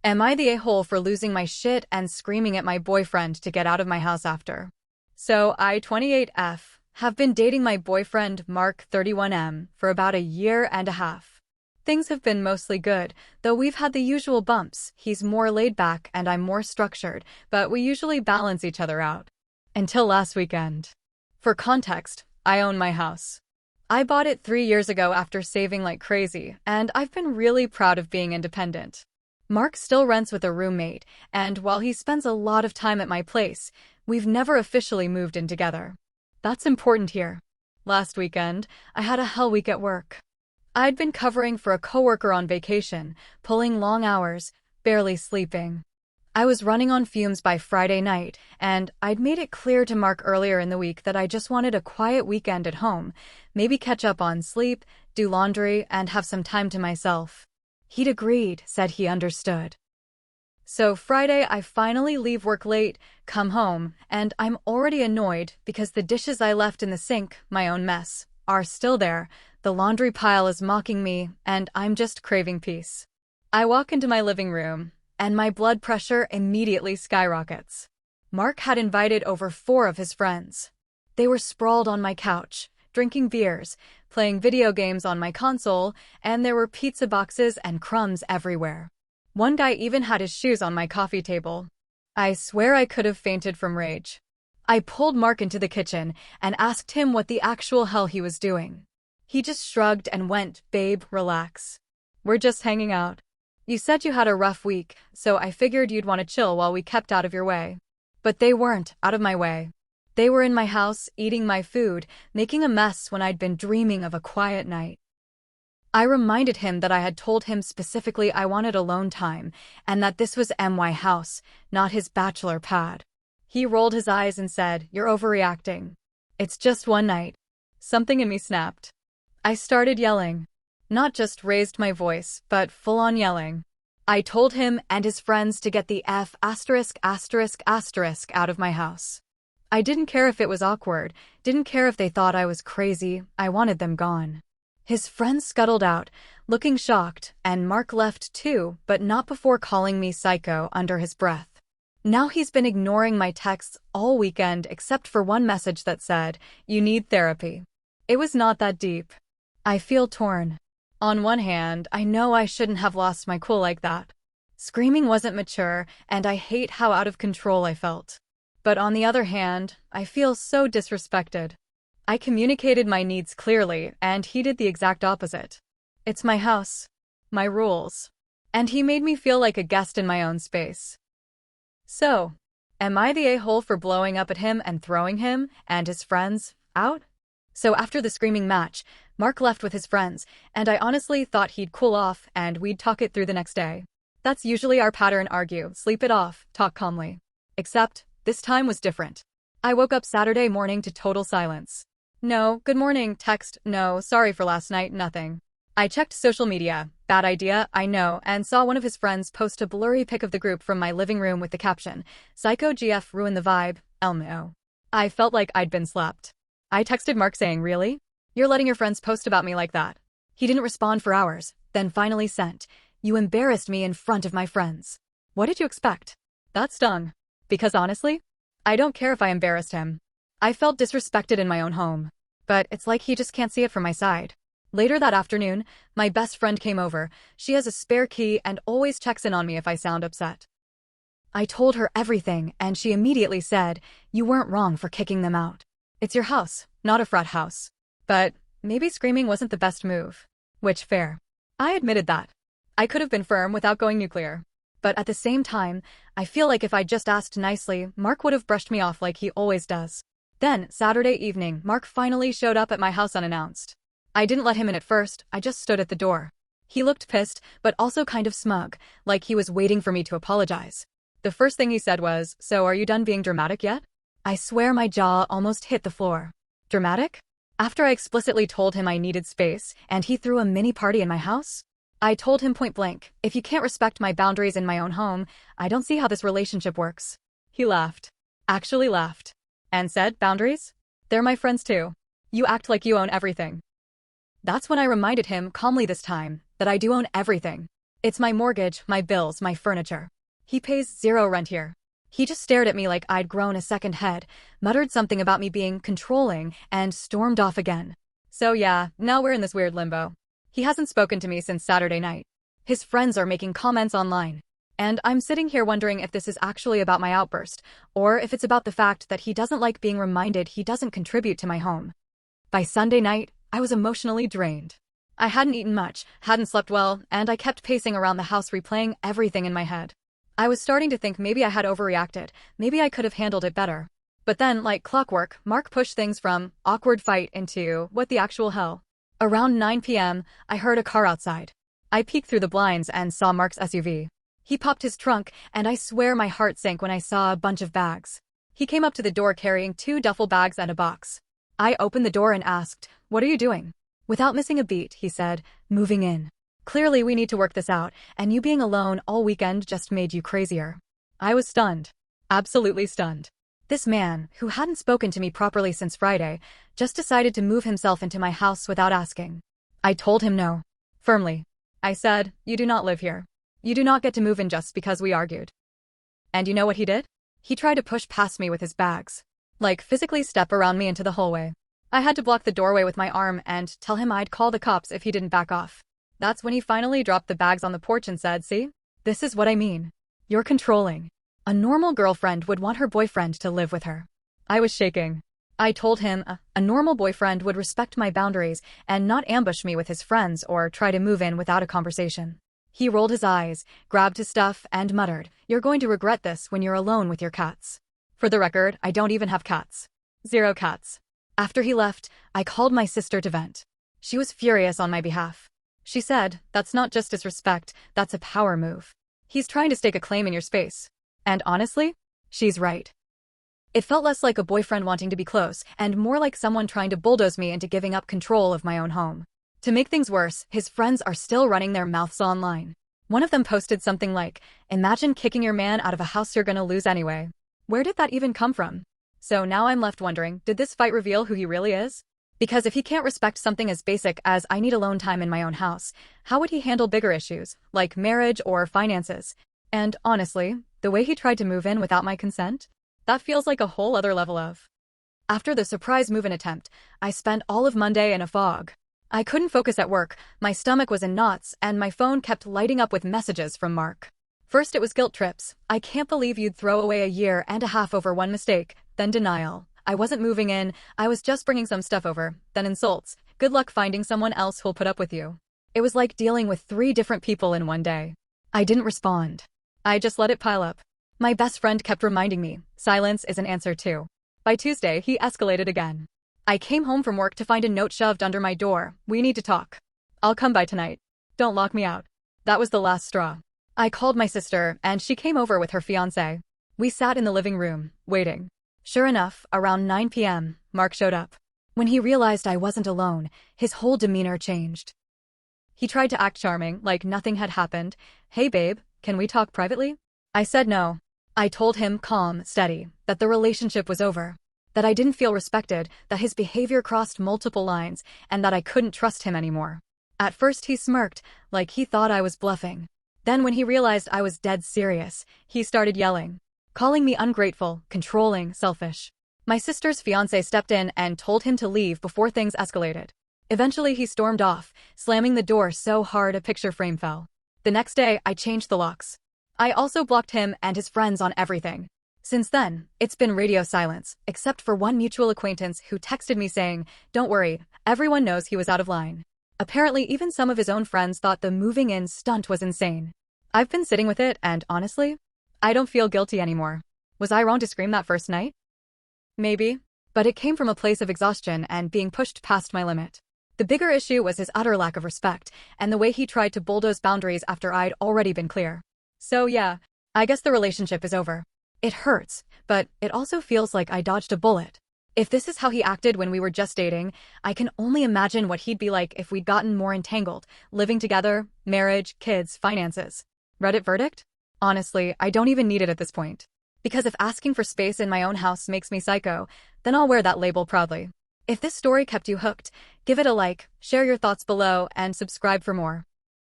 Am I the a-hole for losing my shit and screaming at my boyfriend to get out of my house after? So I, 28F, have been dating my boyfriend Mark, 31M, for about a year and a half. Things have been mostly good, though we've had the usual bumps. He's more laid back and I'm more structured, but we usually balance each other out. Until last weekend. For context, I own my house. I bought it 3 years ago after saving like crazy, and I've been really proud of being independent. Mark still rents with a roommate, and while he spends a lot of time at my place, we've never officially moved in together. That's important here. Last weekend, I had a hell week at work. I'd been covering for a coworker on vacation, pulling long hours, barely sleeping. I was running on fumes by Friday night, and I'd made it clear to Mark earlier in the week that I just wanted a quiet weekend at home, maybe catch up on sleep, do laundry, and have some time to myself. He'd agreed, said he understood. So Friday, I finally leave work late, come home, and I'm already annoyed because the dishes I left in the sink, my own mess, are still there. The laundry pile is mocking me, and I'm just craving peace. I walk into my living room, and my blood pressure immediately skyrockets. Mark had invited over 4 of his friends. They were sprawled on my couch, drinking beers, playing video games on my console, and there were pizza boxes and crumbs everywhere. One guy even had his shoes on my coffee table. I swear I could have fainted from rage. I pulled Mark into the kitchen and asked him what the actual hell he was doing. He just shrugged and went, "Babe, relax. We're just hanging out. You said you had a rough week, so I figured you'd want to chill while we kept out of your way." But they weren't out of my way. They were in my house, eating my food, making a mess when I'd been dreaming of a quiet night. I reminded him that I had told him specifically I wanted alone time, and that this was my house, not his bachelor pad. He rolled his eyes and said, "You're overreacting. It's just one night." Something in me snapped. I started yelling. Not just raised my voice, but full-on yelling. I told him and his friends to get the F*** out of my house. I didn't care if it was awkward, didn't care if they thought I was crazy, I wanted them gone. His friends scuttled out, looking shocked, and Mark left too, but not before calling me psycho under his breath. Now he's been ignoring my texts all weekend except for one message that said, "You need therapy." It was not that deep. I feel torn. On one hand, I know I shouldn't have lost my cool like that. Screaming wasn't mature, and I hate how out of control I felt. But on the other hand, I feel so disrespected. I communicated my needs clearly, and he did the exact opposite. It's my house. My rules. And he made me feel like a guest in my own space. So, am I the a-hole for blowing up at him and throwing him and his friends out? So after the screaming match, Mark left with his friends, and I honestly thought he'd cool off and we'd talk it through the next day. That's usually our pattern: argue, sleep it off, talk calmly. Except, this time was different. I woke up Saturday morning to total silence. No, good morning, text, no, sorry for last night, nothing. I checked social media, bad idea, I know, and saw one of his friends post a blurry pic of the group from my living room with the caption, "Psycho GF ruined the vibe, LMO." I felt like I'd been slapped. I texted Mark saying, "Really? You're letting your friends post about me like that?" He didn't respond for hours, then finally sent, "You embarrassed me in front of my friends." What did you expect? That stung. Because honestly, I don't care if I embarrassed him. I felt disrespected in my own home. But it's like he just can't see it from my side. Later that afternoon, my best friend came over. She has a spare key and always checks in on me if I sound upset. I told her everything, and she immediately said, "You weren't wrong for kicking them out. It's your house, not a frat house." But maybe screaming wasn't the best move. Which, fair. I admitted that. I could have been firm without going nuclear. But at the same time, I feel like if I just asked nicely, Mark would have brushed me off like he always does. Then, Saturday evening, Mark finally showed up at my house unannounced. I didn't let him in at first, I just stood at the door. He looked pissed, but also kind of smug, like he was waiting for me to apologize. The first thing he said was, "So are you done being dramatic yet?" I swear my jaw almost hit the floor. Dramatic? After I explicitly told him I needed space, and he threw a mini party in my house? I told him point blank, "If you can't respect my boundaries in my own home, I don't see how this relationship works." He laughed. Actually laughed. And said, "Boundaries? They're my friends too. You act like you own everything." That's when I reminded him, calmly this time, that I do own everything. It's my mortgage, my bills, my furniture. He pays zero rent here. He just stared at me like I'd grown a second head, muttered something about me being controlling, and stormed off again. So yeah, now we're in this weird limbo. He hasn't spoken to me since Saturday night. His friends are making comments online. And I'm sitting here wondering if this is actually about my outburst, or if it's about the fact that he doesn't like being reminded he doesn't contribute to my home. By Sunday night, I was emotionally drained. I hadn't eaten much, hadn't slept well, and I kept pacing around the house replaying everything in my head. I was starting to think maybe I had overreacted, maybe I could have handled it better. But then, like clockwork, Mark pushed things from awkward fight into what the actual hell. Around 9 p.m., I heard a car outside. I peeked through the blinds and saw Mark's SUV. He popped his trunk, and I swear my heart sank when I saw a bunch of bags. He came up to the door carrying 2 duffel bags and a box. I opened the door and asked, "What are you doing?" Without missing a beat, he said, "Moving in. Clearly we need to work this out, and you being alone all weekend just made you crazier." I was stunned. Absolutely stunned. This man, who hadn't spoken to me properly since Friday, just decided to move himself into my house without asking. I told him no. Firmly. I said, "You do not live here. You do not get to move in just because we argued." And you know what he did? He tried to push past me with his bags. Like physically step around me into the hallway. I had to block the doorway with my arm and tell him I'd call the cops if he didn't back off. That's when he finally dropped the bags on the porch and said, "See? This is what I mean. You're controlling." A normal girlfriend would want her boyfriend to live with her. I was shaking. I told him a normal boyfriend would respect my boundaries and not ambush me with his friends or try to move in without a conversation. He rolled his eyes, grabbed his stuff, and muttered, "You're going to regret this when you're alone with your cats." For the record, I don't even have cats. 0 cats. After he left, I called my sister to vent. She was furious on my behalf. She said, "That's not just disrespect, that's a power move. He's trying to stake a claim in your space." And honestly, she's right. It felt less like a boyfriend wanting to be close, and more like someone trying to bulldoze me into giving up control of my own home. To make things worse, his friends are still running their mouths online. One of them posted something like, "Imagine kicking your man out of a house you're gonna lose anyway." Where did that even come from? So now I'm left wondering, did this fight reveal who he really is? Because if he can't respect something as basic as I need alone time in my own house, how would he handle bigger issues, like marriage or finances? And honestly, the way he tried to move in without my consent? That feels like a whole other level of. After the surprise move-in attempt, I spent all of Monday in a fog. I couldn't focus at work, my stomach was in knots, and my phone kept lighting up with messages from Mark. First it was guilt trips. "I can't believe you'd throw away a year and a half over one mistake." Then denial. "I wasn't moving in, I was just bringing some stuff over." Then insults. "Good luck finding someone else who'll put up with you." It was like dealing with 3 different people in one day. I didn't respond. I just let it pile up. My best friend kept reminding me, silence is an answer too. By Tuesday, he escalated again. I came home from work to find a note shoved under my door. "We need to talk. I'll come by tonight. Don't lock me out." That was the last straw. I called my sister, and she came over with her fiancé. We sat in the living room, waiting. Sure enough, around 9 p.m., Mark showed up. When he realized I wasn't alone, his whole demeanor changed. He tried to act charming, like nothing had happened. "Hey babe, can we talk privately?" I said no. I told him, calm, steady, that the relationship was over. That I didn't feel respected, that his behavior crossed multiple lines, and that I couldn't trust him anymore. At first he smirked, like he thought I was bluffing. Then when he realized I was dead serious, he started yelling. Calling me ungrateful, controlling, selfish. My sister's fiancé stepped in and told him to leave before things escalated. Eventually he stormed off, slamming the door so hard a picture frame fell. The next day, I changed the locks. I also blocked him and his friends on everything. Since then, it's been radio silence, except for one mutual acquaintance who texted me saying, "Don't worry, everyone knows he was out of line." Apparently even some of his own friends thought the moving in stunt was insane. I've been sitting with it and honestly, I don't feel guilty anymore. Was I wrong to scream that first night? Maybe. But it came from a place of exhaustion and being pushed past my limit. The bigger issue was his utter lack of respect and the way he tried to bulldoze boundaries after I'd already been clear. So yeah, I guess the relationship is over. It hurts, but it also feels like I dodged a bullet. If this is how he acted when we were just dating, I can only imagine what he'd be like if we'd gotten more entangled, living together, marriage, kids, finances. Reddit verdict? Honestly, I don't even need it at this point. Because if asking for space in my own house makes me psycho, then I'll wear that label proudly. If this story kept you hooked, give it a like, share your thoughts below, and subscribe for more.